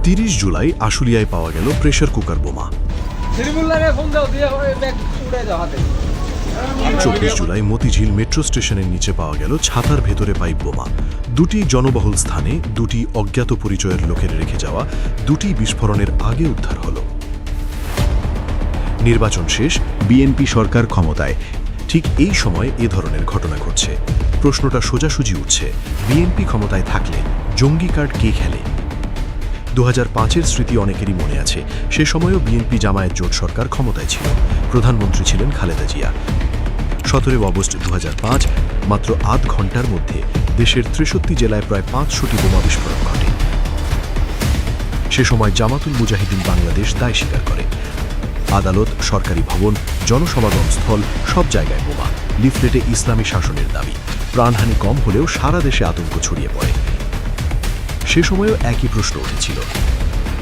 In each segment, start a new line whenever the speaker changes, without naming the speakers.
30 জুলাই আশুলিয়ায় পাওয়া গেল pressure cooker বোমা। 24 জুলাই মতিঝিল মেট্রো স্টেশনের নিচে পাওয়া গেল ছাতার ভেতরে পাইপ বোমা। দুটি জনবহুল স্থানে দুটি অজ্ঞাত পরিচয়ের লোকের রেখে যাওয়া দুটি বিস্ফোরণের আগে উদ্ধার হল। নির্বাচন শেষ, বিএনপি সরকার ক্ষমতায়। ঠিক এই সময় এ ধরনের ঘটনা ঘটছে। প্রশ্নটা সোজাসুজি উঠছে, বিএনপি ক্ষমতায় থাকলে জঙ্গি কার্ড কে খেলে? 2005-এর স্মৃতি অনেকেরই মনে আছে। সে সময়ও বিএনপি জামায়াত জোট সরকার ক্ষমতায় ছিল। প্রধানমন্ত্রী ছিলেন খালেদা জিয়া। 17 আগস্ট 2005 মাত্র আধ ঘন্টার মধ্যে দেশের 63 জেলায় প্রায় 500টি বোমা বিস্ফোরণ ঘটে। সে সময় জামাতুল মুজাহিদিন বাংলাদেশ দায় স্বীকার করে। আদালত, সরকারি ভবন, জনসমাগম স্থল সব জায়গায় বোমা। লিফলেটে ইসলামী শাসনের দাবি। প্রাণহানি কম হলেও সারা দেশে আতঙ্ক ছড়িয়ে পড়ে। সে সময়ও একই প্রশ্ন উঠেছিল,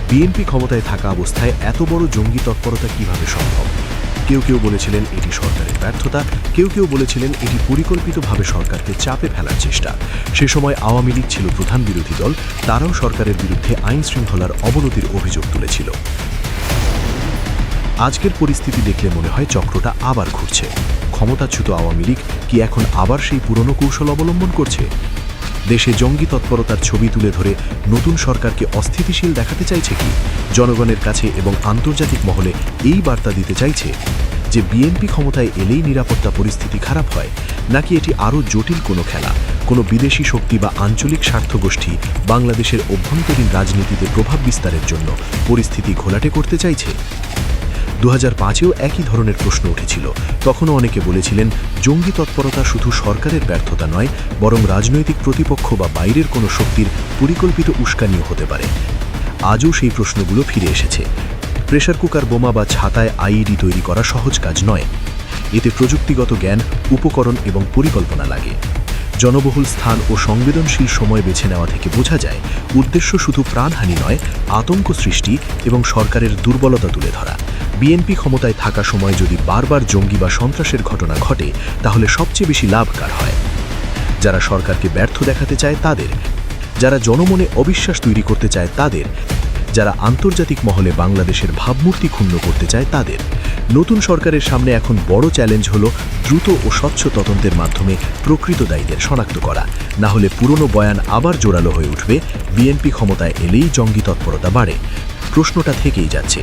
বিএনপি ক্ষমতায় থাকা অবস্থায় এত বড় জঙ্গি তৎপরতা কিভাবে সম্ভব? কেউ কেউ বলেছিলেন এটি সরকারের ব্যর্থতা, কেউ কেউ বলেছিলেন এটি পরিকল্পিতভাবে সরকারকে চাপে ফেলার চেষ্টা। সে সময় আওয়ামী লীগ ছিল প্রধান বিরোধী দল, তারাও সরকারের বিরুদ্ধে আইন শৃঙ্খলার অবনতির অভিযোগ তুলেছিল। আজকের পরিস্থিতি দেখলে মনে হয় চক্রটা আবার ঘুরছে। ক্ষমতাচ্যুত আওয়ামী লীগ কি এখন আবার সেই পুরনো কৌশল অবলম্বন করছে? দেশে জঙ্গি তৎপরতার ছবি তুলে ধরে নতুন সরকারকে অস্থিতিশীল দেখাতে চাইছে কি? জনগণের কাছে এবং আন্তর্জাতিক মহলে এই বার্তা দিতে চাইছে যে বিএনপি ক্ষমতায় এলেই নিরাপত্তা পরিস্থিতি খারাপ হয়, নাকি এটি আরও জটিল কোনো খেলা? কোনো বিদেশি শক্তি বা আঞ্চলিক স্বার্থগোষ্ঠী বাংলাদেশের অভ্যন্তরীণ রাজনীতিতে প্রভাব বিস্তারের জন্য পরিস্থিতি ঘোলাটে করতে চাইছে? 2005-এও একই ধরনের প্রশ্ন উঠেছিল। তখনও অনেকে বলেছিলেন জঙ্গি তৎপরতা শুধু সরকারের ব্যর্থতা নয়, বরং রাজনৈতিক প্রতিপক্ষ বা বাইরের কোনো শক্তির পরিকল্পিত উস্কানিও হতে পারে। আজও সেই প্রশ্নগুলো ফিরে এসেছে। প্রেসার কুকার বোমা বা ছাতায় আইইডি তৈরি করা সহজ কাজ নয়। এতে প্রযুক্তিগত জ্ঞান, উপকরণ এবং পরিকল্পনা লাগে। জনবহুল স্থান ও সংবেদনশীল সময় বেছে নেওয়া থেকে বোঝা যায় উদ্দেশ্য শুধু প্রাণহানি নয়, আতঙ্ক সৃষ্টি এবং সরকারের দুর্বলতা তুলে ধরা। বিএনপি ক্ষমতায় থাকা সময় যদি বারবার জঙ্গি বা সন্ত্রাসের ঘটনা ঘটে, তাহলে সবচেয়ে বেশি লাভ কার হয়? যারা সরকারকে ব্যর্থ দেখাতে চায় তাদের, যারা জনমনে অবিশ্বাস তৈরি করতে চায় তাদের, যারা আন্তর্জাতিক মহলে বাংলাদেশের ভাবমূর্তি ক্ষুণ্ণ করতে চায় তাদের। নতুন সরকারের সামনে এখন বড় চ্যালেঞ্জ হলো দ্রুত ও স্বচ্ছ তদন্তের মাধ্যমে প্রকৃত দায়ীদের শনাক্ত করা। না হলে পুরনো বয়ান আবার জোরালো হয়ে উঠবে, বিএনপি ক্ষমতায় এলেই জঙ্গি তৎপরতা বাড়ে। প্রশ্নটা থেকেই যাচ্ছে।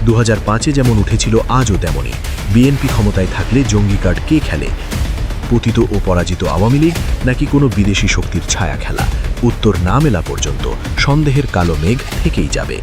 2005-এ যেমন উঠেছিল আজও তেমনই। বিএনপি ক্ষমতায় থাকলে জঙ্গি কার্ড কে খেলে? পতিত ও পরাজিত আওয়ামী লীগ, নাকি কোনো বিদেশি শক্তির ছায়া খেলা? উত্তর না মেলা পর্যন্ত সন্দেহের কালো মেঘ থেকেই যাবে।